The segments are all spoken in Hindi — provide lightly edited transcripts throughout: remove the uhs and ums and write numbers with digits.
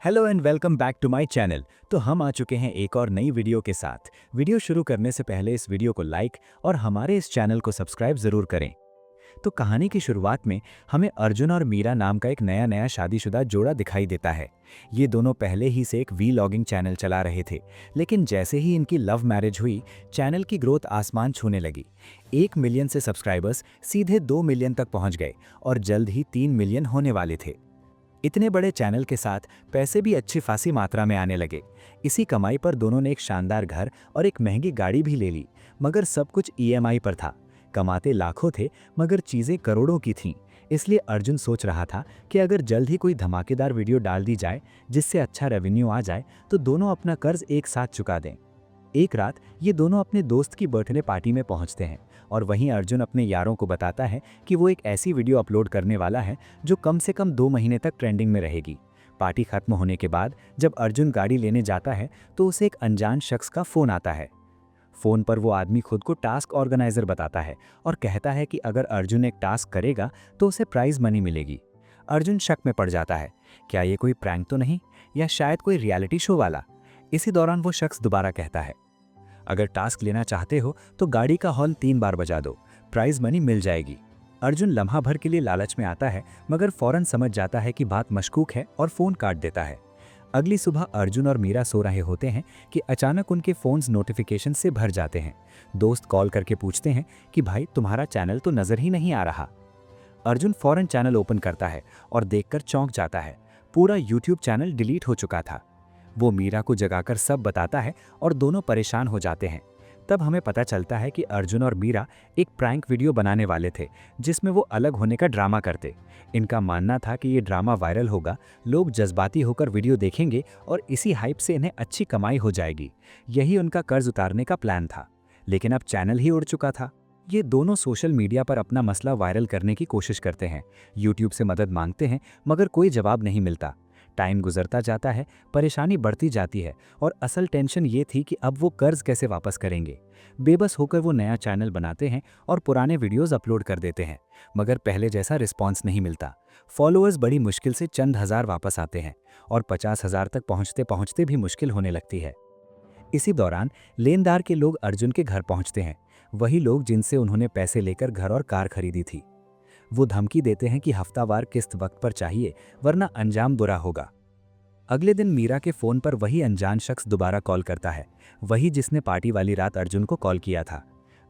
Hello and welcome back to my channel. तो हम आ चुके हैं एक और नई वीडियो के साथ। वीडियो शुरू करने से पहले इस वीडियो को लाइक और हमारे इस चैनल को सब्सक्राइब ज़रूर करें। तो कहानी की शुरुआत में हमें अर्जुन और मीरा नाम का एक नया शादीशुदा जोड़ा दिखाई देता है। ये दोनों पहले ही से एक वीलॉगिंग चैनल चला रहे थे, लेकिन जैसे ही इनकी लव मैरिज हुई, चैनल की ग्रोथ आसमान छूने लगी। 1 मिलियन से सब्सक्राइबर्स सीधे 2 मिलियन तक पहुंच गए और जल्द ही 3 मिलियन होने वाले थे। इतने बड़े चैनल के साथ पैसे भी अच्छी खासी मात्रा में आने लगे। इसी कमाई पर दोनों ने एक शानदार घर और एक महंगी गाड़ी भी ले ली, मगर सब कुछ ईएमआई पर था। कमाते लाखों थे, मगर चीज़ें करोड़ों की थीं। इसलिए अर्जुन सोच रहा था कि अगर जल्द ही कोई धमाकेदार वीडियो डाल दी जाए जिससे अच्छा रेवेन्यू आ जाए, तो दोनों अपना कर्ज एक साथ चुका दें। एक रात ये दोनों अपने दोस्त की बर्थडे पार्टी में पहुंचते हैं और वहीं अर्जुन अपने यारों को बताता है कि वो एक ऐसी वीडियो अपलोड करने वाला है जो कम से कम 2 महीने तक ट्रेंडिंग में रहेगी। पार्टी खत्म होने के बाद जब अर्जुन गाड़ी लेने जाता है तो उसे एक अनजान शख्स का फ़ोन आता है। फ़ोन पर वो आदमी खुद को टास्क ऑर्गेनाइजर बताता है और कहता है कि अगर अर्जुन एक टास्क करेगा तो उसे प्राइज़ मनी मिलेगी। अर्जुन शक में पड़ जाता है, क्या ये कोई प्रैंक तो नहीं, या शायद कोई रियलिटी शो वाला। इसी दौरान वो शख्स दोबारा कहता है, अगर टास्क लेना चाहते हो तो गाड़ी का हॉर्न 3 बार बजा दो, प्राइज मनी मिल जाएगी। अर्जुन लम्हा भर के लिए लालच में आता है, मगर फौरन समझ जाता है कि बात मशकूक है और फ़ोन काट देता है। अगली सुबह अर्जुन और मीरा सो रहे होते हैं कि अचानक उनके फ़ोन्स नोटिफिकेशन से भर जाते हैं। दोस्त कॉल करके पूछते हैं कि भाई तुम्हारा चैनल तो नज़र ही नहीं आ रहा। अर्जुन फौरन चैनल ओपन करता है और देखकर चौंक जाता है, पूरा यूट्यूब चैनल डिलीट हो चुका था। वो मीरा को जगाकर सब बताता है और दोनों परेशान हो जाते हैं। तब हमें पता चलता है कि अर्जुन और मीरा एक प्रैंक वीडियो बनाने वाले थे जिसमें वो अलग होने का ड्रामा करते। इनका मानना था कि ये ड्रामा वायरल होगा, लोग जज्बाती होकर वीडियो देखेंगे और इसी हाइप से इन्हें अच्छी कमाई हो जाएगी। यही उनका कर्ज उतारने का प्लान था, लेकिन अब चैनल ही उड़ चुका था। ये दोनों सोशल मीडिया पर अपना मसला वायरल करने की कोशिश करते हैं, यूट्यूब से मदद मांगते हैं, मगर कोई जवाब नहीं मिलता। टाइम गुजरता जाता है, परेशानी बढ़ती जाती है और असल टेंशन ये थी कि अब वो कर्ज कैसे वापस करेंगे। बेबस होकर वो नया चैनल बनाते हैं और पुराने वीडियोस अपलोड कर देते हैं, मगर पहले जैसा रिस्पॉन्स नहीं मिलता। फॉलोअर्स बड़ी मुश्किल से चंद हज़ार वापस आते हैं और 50,000 तक पहुंचते पहुंचते भी मुश्किल होने लगती है। इसी दौरान लेनदार के लोग अर्जुन के घर पहुंचते हैं, वही लोग जिनसे उन्होंने पैसे लेकर घर और कार खरीदी थी। वो धमकी देते हैं कि हफ्तावार किस्त वक्त पर चाहिए, वरना अंजाम बुरा होगा। अगले दिन मीरा के फोन पर वही अनजान शख्स दोबारा कॉल करता है, वही जिसने पार्टी वाली रात अर्जुन को कॉल किया था।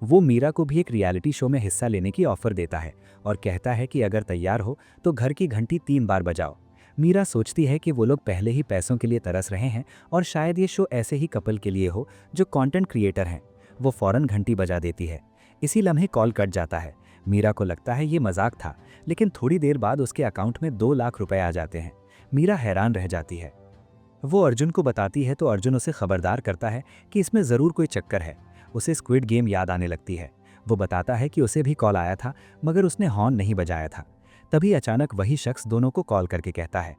वो मीरा को भी एक रियलिटी शो में हिस्सा लेने की ऑफर देता है और कहता है कि अगर तैयार हो तो घर की घंटी 3 बार बजाओ। मीरा सोचती है कि वो लोग पहले ही पैसों के लिए तरस रहे हैं और शायद ये शो ऐसे ही कपल के लिए हो जो कंटेंट क्रिएटर हैं। वो फौरन घंटी बजा देती है। इसी लम्हे कॉल कट जाता है। मीरा को लगता है ये मजाक था, लेकिन थोड़ी देर बाद उसके अकाउंट में 2 लाख रुपए आ जाते हैं। मीरा हैरान रह जाती है। वो अर्जुन को बताती है तो अर्जुन उसे खबरदार करता है कि इसमें ज़रूर कोई चक्कर है। उसे स्क्विड गेम याद आने लगती है। वो बताता है कि उसे भी कॉल आया था, मगर उसने हॉर्न नहीं बजाया था। तभी अचानक वही शख्स दोनों को कॉल करके कहता है,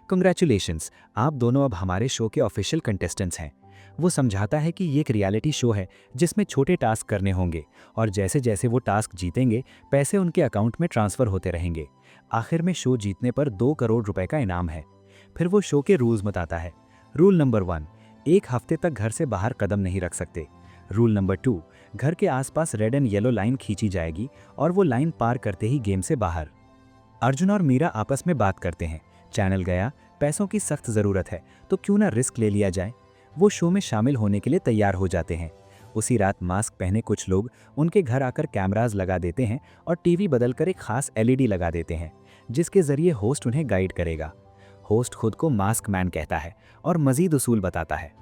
कंग्रेचुलेशंस, आप दोनों अब हमारे शो के ऑफिशियल कंटेस्टेंट्स हैं। वो समझाता है कि ये एक रियलिटी शो है जिसमें छोटे टास्क करने होंगे और जैसे जैसे वो टास्क जीतेंगे पैसे उनके अकाउंट में ट्रांसफ़र होते रहेंगे। आखिर में शो जीतने पर 2 करोड़ रुपए का इनाम है। फिर वो शो के रूल्स बताता है। रूल नंबर 1, 1 हफ्ते तक घर से बाहर कदम नहीं रख सकते। रूल नंबर 2, घर के आसपास रेड एंड येलो लाइन खींची जाएगी और वो लाइन पार करते ही गेम से बाहर। अर्जुन और मीरा आपस में बात करते हैं, चैनल गया, पैसों की सख्त ज़रूरत है तो क्यों ना रिस्क ले लिया जाए। वो शो में शामिल होने के लिए तैयार हो जाते हैं। उसी रात मास्क पहने कुछ लोग उनके घर आकर कैमराज लगा देते हैं और टीवी बदलकर एक खास एलईडी लगा देते हैं जिसके जरिए होस्ट उन्हें गाइड करेगा। होस्ट खुद को मास्क मैन कहता है और मजीद उसूल बताता है।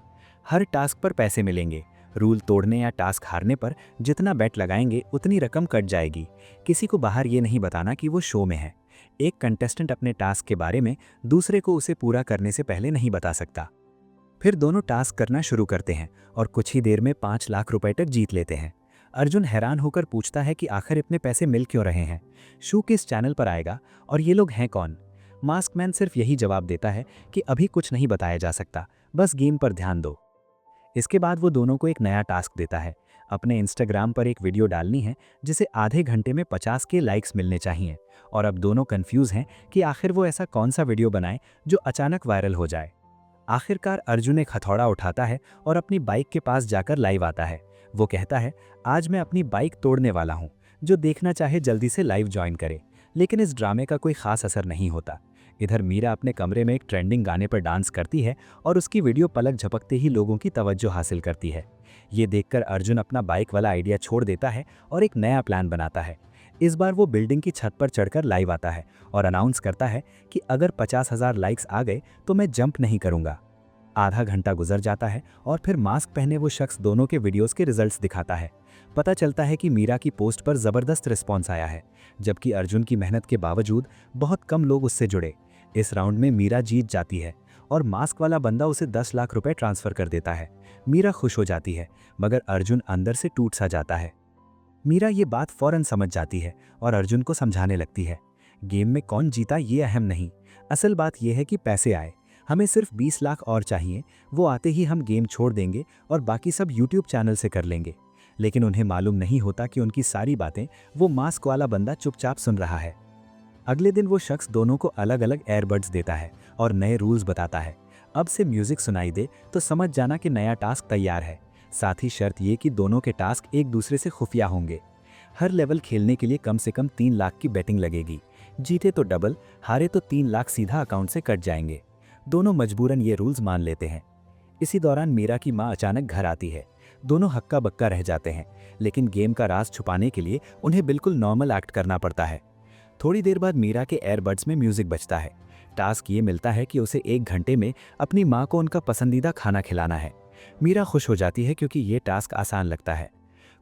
हर टास्क पर पैसे मिलेंगे। रूल तोड़ने या टास्क हारने पर जितना बेट लगाएंगे उतनी रकम कट जाएगी। किसी को बाहर ये नहीं बताना कि वो शो में है। एक कंटेस्टेंट अपने टास्क के बारे में दूसरे को उसे पूरा करने से पहले नहीं बता सकता। फिर दोनों टास्क करना शुरू करते हैं और कुछ ही देर में 5 लाख रुपए तक जीत लेते हैं। अर्जुन हैरान होकर पूछता है कि आखिर इतने पैसे मिल क्यों रहे हैं, शो किस चैनल पर आएगा और ये लोग हैं कौन। मास्क मैन सिर्फ यही जवाब देता है कि अभी कुछ नहीं बताया जा सकता, बस गेम पर ध्यान दो। इसके बाद वो दोनों को एक नया टास्क देता है। अपने इंस्टाग्राम पर एक वीडियो डालनी है जिसे आधे घंटे में 50 के लाइक्स मिलने चाहिए और अब दोनों कंफ्यूज हैं कि आखिर वो ऐसा कौन सा वीडियो बनाए जो अचानक वायरल हो जाए। आखिरकार अर्जुन एक हथौड़ा उठाता है और अपनी बाइक के पास जाकर लाइव आता है। वो कहता है, आज मैं अपनी बाइक तोड़ने वाला हूँ, जो देखना चाहे जल्दी से लाइव ज्वाइन करे। लेकिन इस ड्रामे का कोई खास असर नहीं होता। इधर मीरा अपने कमरे में एक ट्रेंडिंग गाने पर डांस करती है और उसकी वीडियो पलक झपकते ही लोगों की तवज्जो हासिल करती है। ये देखकर अर्जुन अपना बाइक वाला आइडिया छोड़ देता है और एक नया प्लान बनाता है। इस बार वो बिल्डिंग की छत पर चढ़कर लाइव आता है और अनाउंस करता है कि अगर 50,000 लाइक्स आ गए तो मैं जंप नहीं करूंगा। आधा घंटा गुजर जाता है और फिर मास्क पहने वो शख्स दोनों के वीडियोस के रिजल्ट्स दिखाता है। पता चलता है कि मीरा की पोस्ट पर जबरदस्त रिस्पॉन्स आया है, जबकि अर्जुन की मेहनत के बावजूद बहुत कम लोग उससे जुड़े। इस राउंड में मीरा जीत जाती है और मास्क वाला बंदा उसे 10 लाख रुपए ट्रांसफर कर देता है। मीरा खुश हो जाती है, मगर अर्जुन अंदर से टूट सा जाता है। मीरा ये बात फौरन समझ जाती है और अर्जुन को समझाने लगती है, गेम में कौन जीता ये अहम नहीं, असल बात यह है कि पैसे आए। हमें सिर्फ 20 लाख और चाहिए, वो आते ही हम गेम छोड़ देंगे और बाकी सब यूट्यूब चैनल से कर लेंगे। लेकिन उन्हें मालूम नहीं होता कि उनकी सारी बातें वो मास्क वाला बंदा चुपचाप सुन रहा है। अगले दिन वो शख्स दोनों को अलग अलग एयरबड्स देता है और नए रूल्स बताता है। अब से म्यूजिक सुनाई दे तो समझ जाना कि नया टास्क तैयार है। साथ ही शर्त ये कि दोनों के टास्क एक दूसरे से खुफिया होंगे। हर लेवल खेलने के लिए कम से कम 3 लाख की बैटिंग लगेगी। जीते तो डबल, हारे तो 3 लाख सीधा अकाउंट से कट जाएंगे। दोनों मजबूरन ये रूल्स मान लेते हैं। इसी दौरान मीरा की माँ अचानक घर आती है। दोनों हक्का बक्का रह जाते हैं, लेकिन गेम का राज छुपाने के लिए उन्हें बिल्कुल नॉर्मल एक्ट करना पड़ता है। थोड़ी देर बाद मीरा के एयरबड्स में म्यूजिक बजता है। टास्क ये मिलता है कि उसे 1 घंटे में अपनी माँ को उनका पसंदीदा खाना खिलाना है। मीरा खुश हो जाती है क्योंकि ये टास्क आसान लगता है।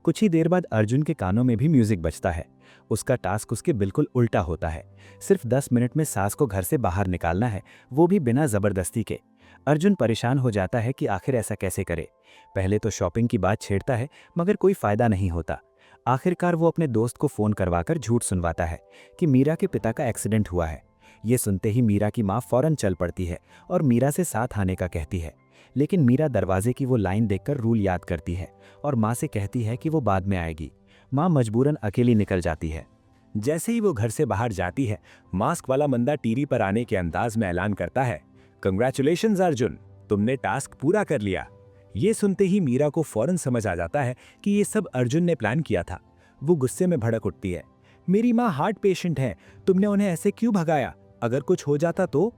कुछ ही देर बाद अर्जुन के कानों में भी म्यूजिक बजता है। उसका टास्क उसके बिल्कुल उल्टा होता है। सिर्फ 10 मिनट में सास को घर से बाहर निकालना है, वो भी बिना जबरदस्ती के। अर्जुन परेशान हो जाता है कि आखिर ऐसा कैसे करे। पहले तो शॉपिंग की बात छेड़ता है, मगर कोई फायदा नहीं होता। आखिरकार वो अपने दोस्त को फोन करवाकर झूठ सुनवाता है कि मीरा के पिता का एक्सीडेंट हुआ है। ये सुनते ही मीरा की माँ फौरन चल पड़ती है और मीरा से साथ आने का कहती है। लेकिन मीरा दरवाजे की वो लाइन देखकर रूल याद करती है और माँ से कहती है कि वो बाद में आएगी। माँ मजबूरन अकेली निकल जाती है। जैसे ही वो घर से बाहर जाती है, मास्क वाला बंदा टीवी पर आने के अंदाज में ऐलान करता है, कंग्रेचुलेशंस अर्जुन, तुमने टास्क पूरा कर लिया। ये सुनते ही मीरा को फौरन समझ आ जाता है कि ये सब अर्जुन ने प्लान किया था। वो गुस्से में भड़क उठती है, मेरी माँ हार्ट पेशेंट है, तुमने उन्हें ऐसे क्यों भगाया? अगर कुछ हो जाता तो?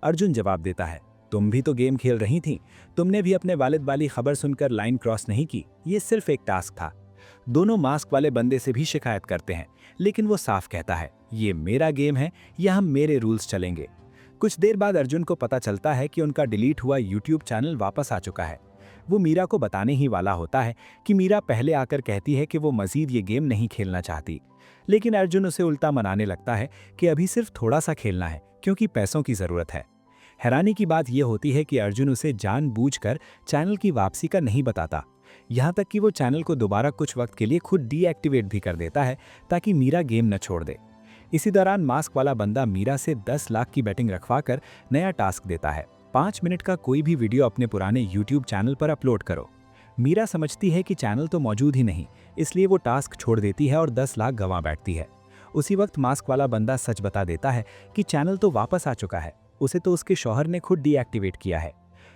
अर्जुन जवाब देता है, तुम भी तो गेम खेल रही थी, तुमने भी अपने वालिद वाली खबर सुनकर लाइन क्रॉस नहीं की, ये सिर्फ एक टास्क था। दोनों मास्क वाले बंदे से भी शिकायत करते हैं, लेकिन वो साफ कहता है, ये मेरा गेम है, यहाँ मेरे रूल्स चलेंगे। कुछ देर बाद अर्जुन को पता चलता है कि उनका डिलीट हुआ यूट्यूब चैनल वापस आ चुका है। वो मीरा को बताने ही वाला होता है कि मीरा पहले आकर कहती है कि वो मजीद ये गेम नहीं खेलना चाहती, लेकिन अर्जुन उसे उल्टा मनाने लगता है कि अभी सिर्फ थोड़ा सा खेलना है क्योंकि पैसों की ज़रूरत है। हैरानी की बात यह होती है कि अर्जुन उसे जानबूझकर चैनल की वापसी का नहीं बताता, यहाँ तक कि वो चैनल को दोबारा कुछ वक्त के लिए खुद डीएक्टिवेट भी कर देता है ताकि मीरा गेम न छोड़ दे। इसी दौरान मास्क वाला बंदा मीरा से 10 लाख की बैटिंग रखवाकर नया टास्क देता है, 5 मिनट का कोई भी वीडियो अपने पुराने यूट्यूब चैनल पर अपलोड करो। मीरा समझती है कि चैनल तो मौजूद ही नहीं, इसलिए वो टास्क छोड़ देती है और 10 लाख गंवा बैठती है। उसी वक्त मास्क वाला बंदा सच बता देता है कि चैनल तो वापस आ चुका है, उसे तो उसके शौहर ने खुद डीएक्टिवेट किया है।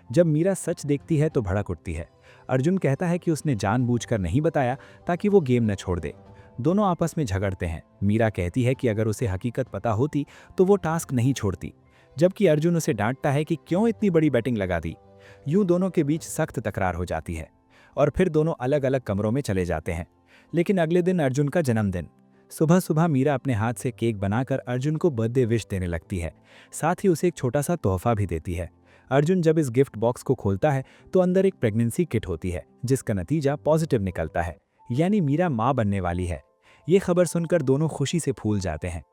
जब मीरा सच देखती है तो भड़क उठती है। अर्जुन कहता है कि उसने जानबूझकर नहीं बताया ताकि वो गेम न छोड़ दे। दोनों आपस में झगड़ते हैं। मीरा कहती है कि अगर उसे हकीकत पता होती तो वो टास्क नहीं छोड़ती, जबकि अर्जुन उसे डांटता है कि क्यों इतनी बड़ी बैटिंग लगा दी। यूं दोनों के बीच सख्त तकरार हो जाती है और फिर दोनों अलग अलग कमरों में चले जाते हैं। लेकिन अगले दिन अर्जुन का जन्मदिन। सुबह सुबह मीरा अपने हाथ से केक बनाकर अर्जुन को बर्थडे विश देने लगती है, साथ ही उसे एक छोटा सा तोहफा भी देती है। अर्जुन जब इस गिफ्ट बॉक्स को खोलता है तो अंदर एक प्रेगनेंसी किट होती है, जिसका नतीजा पॉजिटिव निकलता है, यानी मीरा माँ बनने वाली है। ये खबर सुनकर दोनों खुशी से फूल जाते हैं।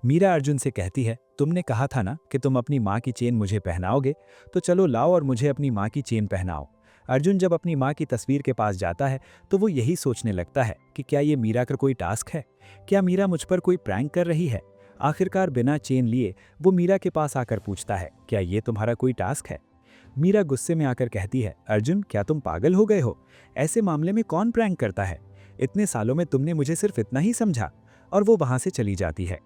मीरा अर्जुन से कहती है, तुमने कहा था ना कि तुम अपनी माँ की चेन मुझे पहनाओगे, तो चलो लाओ और मुझे अपनी माँ की चेन पहनाओ। अर्जुन जब अपनी माँ की तस्वीर के पास जाता है तो वो यही सोचने लगता है कि क्या ये मीरा का कोई टास्क है, क्या मीरा मुझ पर कोई प्रैंक कर रही है। आखिरकार बिना चेन लिए वो मीरा के पास आकर पूछता है, क्या ये तुम्हारा कोई टास्क है? मीरा गुस्से में आकर कहती है, अर्जुन क्या तुम पागल हो गए हो? ऐसे मामले में कौन प्रैंक करता है? इतने सालों में तुमने मुझे सिर्फ इतना ही समझा। और वो वहां से चली जाती है।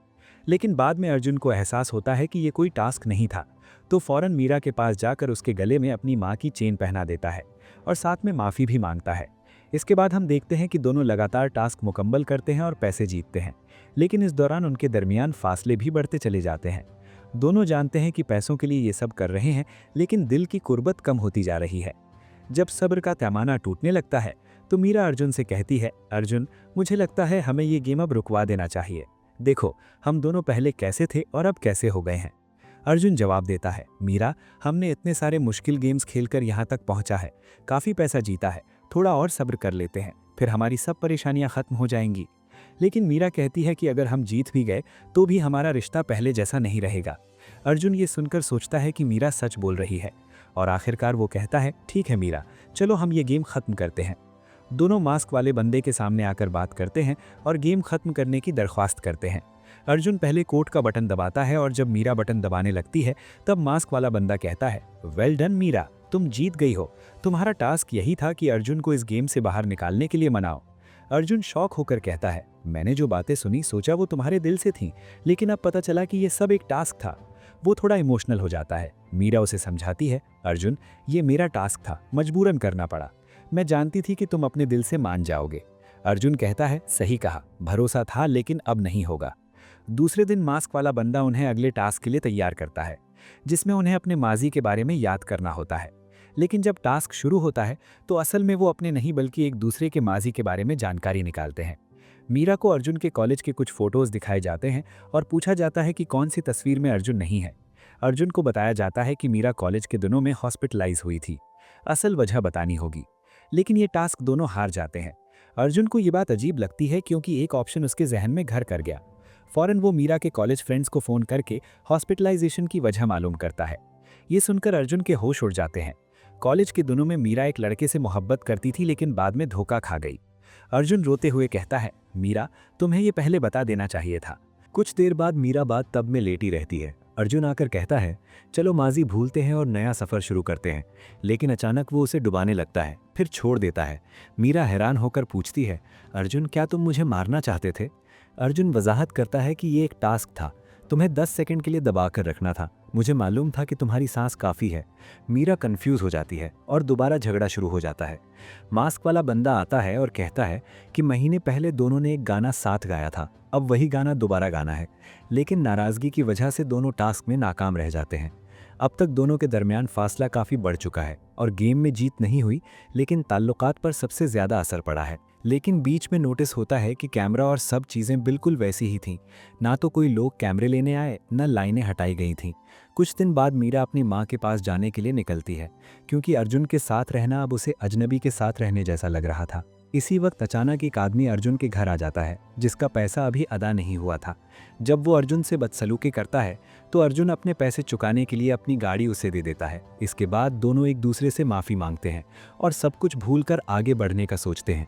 लेकिन बाद में अर्जुन को एहसास होता है कि ये कोई टास्क नहीं था, तो फौरन मीरा के पास जाकर उसके गले में अपनी माँ की चेन पहना देता है और साथ में माफ़ी भी मांगता है। इसके बाद हम देखते हैं कि दोनों लगातार टास्क मुकम्मल करते हैं और पैसे जीतते हैं, लेकिन इस दौरान उनके दरमियान फासले भी बढ़ते चले जाते हैं। दोनों जानते हैं कि पैसों के लिए ये सब कर रहे हैं, लेकिन दिल की कुर्बत कम होती जा रही है। जब सब्र का पैमाना टूटने लगता है तो मीरा अर्जुन से कहती है, अर्जुन, मुझे लगता है हमें ये गेम अब रुकवा देना चाहिए। देखो, हम दोनों पहले कैसे थे और अब कैसे हो गए हैं। अर्जुन जवाब देता है, मीरा, हमने इतने सारे मुश्किल गेम्स खेलकर यहाँ तक पहुँचा है, काफ़ी पैसा जीता है, थोड़ा और सब्र कर लेते हैं, फिर हमारी सब परेशानियाँ खत्म हो जाएंगी। लेकिन मीरा कहती है कि अगर हम जीत भी गए तो भी हमारा रिश्ता पहले जैसा नहीं रहेगा। अर्जुन ये सुनकर सोचता है कि मीरा सच बोल रही है और आखिरकार वो कहता है, ठीक है मीरा, चलो हम ये गेम ख़त्म करते हैं। दोनों मास्क वाले बंदे के सामने आकर बात करते हैं और गेम ख़त्म करने की दरख्वास्त करते हैं। अर्जुन पहले कोर्ट का बटन दबाता है और जब मीरा बटन दबाने लगती है तब मास्क वाला बंदा कहता है, वेल डन मीरा, तुम जीत गई हो। तुम्हारा टास्क यही था कि अर्जुन को इस गेम से बाहर निकालने के लिए मनाओ। अर्जुन शॉक होकर कहता है, मैंने जो बातें सुनी सोचा वो तुम्हारे दिल से थीं, लेकिन अब पता चला कि ये सब एक टास्क था। वो थोड़ा इमोशनल हो जाता है। मीरा उसे समझाती है, अर्जुन, ये मेरा टास्क था, मजबूरन करना पड़ा। मैं जानती थी कि तुम अपने दिल से मान जाओगे। अर्जुन कहता है, सही कहा, भरोसा था लेकिन अब नहीं होगा। दूसरे दिन मास्क वाला बंदा उन्हें अगले टास्क के लिए तैयार करता है, जिसमें उन्हें अपने माजी के बारे में याद करना होता है। लेकिन जब टास्क शुरू होता है तो असल में वो अपने नहीं बल्कि एक दूसरे के माजी के बारे में जानकारी निकालते हैं। मीरा को अर्जुन के कॉलेज के कुछ फोटोज दिखाए जाते हैं और पूछा जाता है कि कौन सी तस्वीर में अर्जुन नहीं है। अर्जुन को बताया जाता है कि मीरा कॉलेज के दिनों में हॉस्पिटलाइज हुई थी। असल वजह बतानी होगी, लेकिन ये टास्क दोनों हार जाते हैं। अर्जुन को ये बात अजीब लगती है क्योंकि एक ऑप्शन उसके जहन में घर कर गया। फौरन वो मीरा के कॉलेज फ्रेंड्स को फ़ोन करके हॉस्पिटलाइजेशन की वजह मालूम करता है। ये सुनकर अर्जुन के होश उड़ जाते हैं। कॉलेज के दिनों में मीरा एक लड़के से मोहब्बत करती थी, लेकिन बाद में धोखा खा गई। अर्जुन रोते हुए कहता है, मीरा, तुम्हें ये पहले बता देना चाहिए था। कुछ देर बाद मीरा बात तब में लेटी रहती है। अर्जुन आकर कहता है, चलो माजी भूलते हैं और नया सफ़र शुरू करते हैं। लेकिन अचानक वो उसे डुबाने लगता है, फिर छोड़ देता है। मीरा हैरान होकर पूछती है, अर्जुन, क्या तुम मुझे मारना चाहते थे? अर्जुन वजाहत करता है कि ये एक टास्क था, तुम्हें 10 सेकंड के लिए दबा कर रखना था। मुझे मालूम था कि तुम्हारी सांस काफ़ी है। मीरा कंफ्यूज हो जाती है और दोबारा झगड़ा शुरू हो जाता है। मास्क वाला बंदा आता है और कहता है कि महीने पहले दोनों ने एक गाना साथ गाया था, अब वही गाना दोबारा गाना है। लेकिन नाराज़गी की वजह से दोनों टास्क में नाकाम रह जाते हैं। अब तक दोनों के दरमियान फासला काफ़ी बढ़ चुका है और गेम में जीत नहीं हुई, लेकिन ताल्लुकात पर सबसे ज़्यादा असर पड़ा है। लेकिन बीच में नोटिस होता है कि कैमरा और सब चीज़ें बिल्कुल वैसी ही थीं। ना तो कोई लोग कैमरे लेने आए, न लाइनें हटाई गई थीं। कुछ दिन बाद मीरा अपनी माँ के पास जाने के लिए निकलती है, क्योंकि अर्जुन के साथ रहना अब उसे अजनबी के साथ रहने जैसा लग रहा था। इसी वक्त अचानक एक आदमी अर्जुन के घर आ जाता है, जिसका पैसा अभी अदा नहीं हुआ था। जब वो अर्जुन से बदसलूकी करता है तो अर्जुन अपने पैसे चुकाने के लिए अपनी गाड़ी उसे दे देता है। इसके बाद दोनों एक दूसरे से माफ़ी मांगते हैं और सब कुछ भूलकर आगे बढ़ने का सोचते हैं।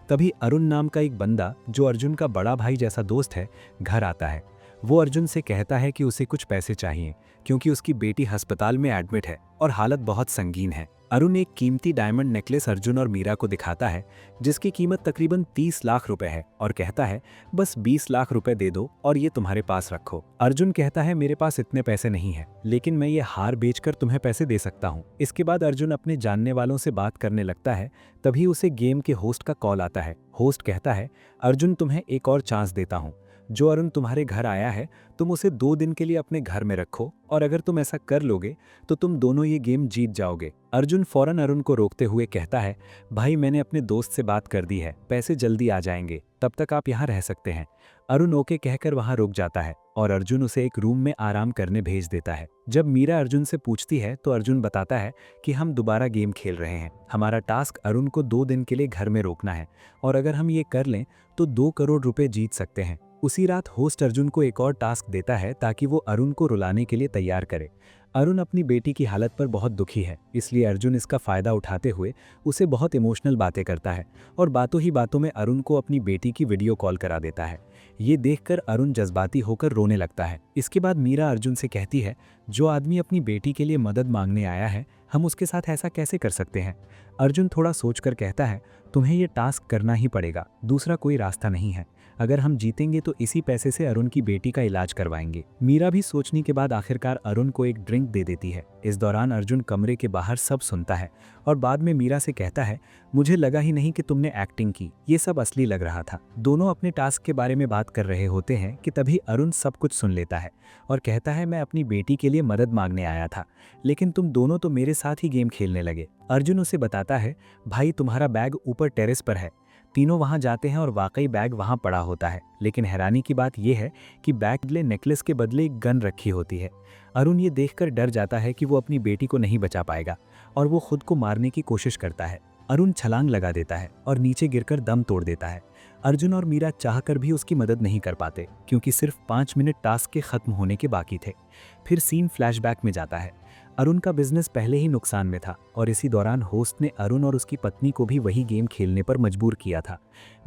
तभी अरुण नाम का एक बंदा, जो अर्जुन का बड़ा भाई जैसा दोस्त है, घर आता है। वो अर्जुन से कहता है कि उसे कुछ पैसे चाहिए, क्योंकि उसकी बेटी अस्पताल में एडमिट है और हालत बहुत संगीन है। अरुण एक कीमती डायमंड नेकलेस अर्जुन और मीरा को दिखाता है, जिसकी कीमत तकरीबन 30 लाख रुपए है, और कहता है, बस 20 लाख रुपए दे दो और ये तुम्हारे पास रखो। अर्जुन कहता है, मेरे पास इतने पैसे नहीं है, लेकिन मैं ये हार बेचकर तुम्हें पैसे दे सकता हूँ। इसके बाद अर्जुन अपने जानने वालों से बात करने लगता है। तभी उसे गेम के होस्ट का कॉल आता है। होस्ट कहता है, अर्जुन, तुम्हें एक और चांस देता हूँ। जो अरुण तुम्हारे घर आया है, तुम उसे 2 दिन के लिए अपने घर में रखो, और अगर तुम ऐसा कर लोगे तो तुम दोनों ये गेम जीत जाओगे। अर्जुन फौरन अरुण को रोकते हुए कहता है, भाई, मैंने अपने दोस्त से बात कर दी है, पैसे जल्दी आ जाएंगे, तब तक आप यहाँ रह सकते हैं। अरुण ओके कहकर वहाँ रुक जाता है और अर्जुन उसे एक रूम में आराम करने भेज देता है। जब मीरा अर्जुन से पूछती है तो अर्जुन बताता है कि हम दोबारा गेम खेल रहे हैं। हमारा टास्क अरुण को 2 दिन के लिए घर में रोकना है, और अगर हम ये कर लें तो 2 करोड़ रुपए जीत सकते हैं। उसी रात होस्ट अर्जुन को एक और टास्क देता है ताकि वो अरुण को रुलाने के लिए तैयार करे। अरुण अपनी बेटी की हालत पर बहुत दुखी है, इसलिए अर्जुन इसका फ़ायदा उठाते हुए उसे बहुत इमोशनल बातें करता है और बातों ही बातों में अरुण को अपनी बेटी की वीडियो कॉल करा देता है। ये देखकर अरुण जज्बाती होकर रोने लगता है। इसके बाद मीरा अर्जुन से कहती है, जो आदमी अपनी बेटी के लिए मदद मांगने आया है, हम उसके साथ ऐसा कैसे कर सकते हैं? अर्जुन थोड़ा सोचकर कहता है, तुम्हें ये टास्क करना ही पड़ेगा, दूसरा कोई रास्ता नहीं है। अगर हम जीतेंगे तो इसी पैसे से अरुण की बेटी का इलाज करवाएंगे। मीरा भी सोचने के बाद आखिरकार अरुण को एक ड्रिंक दे देती है। इस दौरान अर्जुन कमरे के बाहर सब सुनता है और बाद में मीरा से कहता है, मुझे लगा ही नहीं कि तुमने एक्टिंग की, ये सब असली लग रहा था। दोनों अपने टास्क के बारे में बात कर रहे होते हैं कि तभी अरुण सब कुछ सुन लेता है और कहता है, मैं अपनी बेटी के लिए मदद मांगने आया था, लेकिन तुम दोनों तो मेरे साथ ही गेम खेलने लगे। अर्जुन उसे बताता है, भाई तुम्हारा बैग ऊपर टेरेस पर है। तीनों वहां जाते हैं और वाकई बैग वहां पड़ा होता है, लेकिन हैरानी की बात यह है कि बैग बदले नेकलेस के बदले एक गन रखी होती है। अरुण ये देखकर डर जाता है कि वो अपनी बेटी को नहीं बचा पाएगा और वो खुद को मारने की कोशिश करता है। अरुण छलांग लगा देता है और नीचे गिरकर दम तोड़ देता है। अर्जुन और मीरा चाहकर भी उसकी मदद नहीं कर पाते क्योंकि सिर्फ 5 मिनट टास्क के खत्म होने के बाकी थे। फिर सीन फ्लैशबैक में जाता है। अरुण का बिजनेस पहले ही नुकसान में था और इसी दौरान होस्ट ने अरुण और उसकी पत्नी को भी वही गेम खेलने पर मजबूर किया था।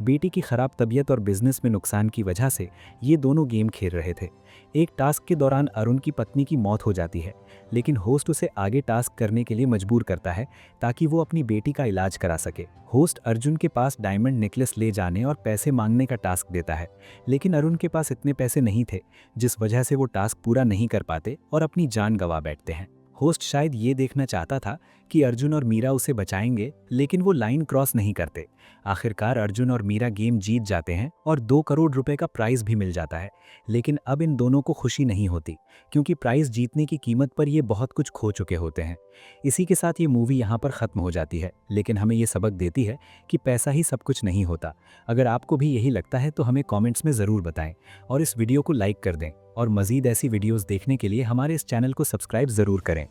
बेटी की खराब तबीयत और बिजनेस में नुकसान की वजह से ये दोनों गेम खेल रहे थे। एक टास्क के दौरान अरुण की पत्नी की मौत हो जाती है, लेकिन होस्ट उसे आगे टास्क करने के लिए मजबूर करता है ताकि वो अपनी बेटी का इलाज करा सके। होस्ट अर्जुन के पास डायमंड नेकलेस ले जाने और पैसे मांगने का टास्क देता है, लेकिन अरुण के पास इतने पैसे नहीं थे, जिस वजह से वो टास्क पूरा नहीं कर पाते और अपनी जान गंवा बैठते हैं। होस्ट शायद ये देखना चाहता था कि अर्जुन और मीरा उसे बचाएंगे, लेकिन वो लाइन क्रॉस नहीं करते। आखिरकार अर्जुन और मीरा गेम जीत जाते हैं और 2 करोड़ रुपए का प्राइज भी मिल जाता है। लेकिन अब इन दोनों को खुशी नहीं होती क्योंकि प्राइज जीतने की कीमत पर ये बहुत कुछ खो चुके होते हैं। इसी के साथ ये मूवी यहाँ पर ख़त्म हो जाती है, लेकिन हमें ये सबक देती है कि पैसा ही सब कुछ नहीं होता। अगर आपको भी यही लगता है तो हमें कॉमेंट्स में ज़रूर बताएं और इस वीडियो को लाइक कर दें और मज़ीद ऐसी वीडियोज़ देखने के लिए हमारे इस चैनल को सब्सक्राइब ज़रूर करें।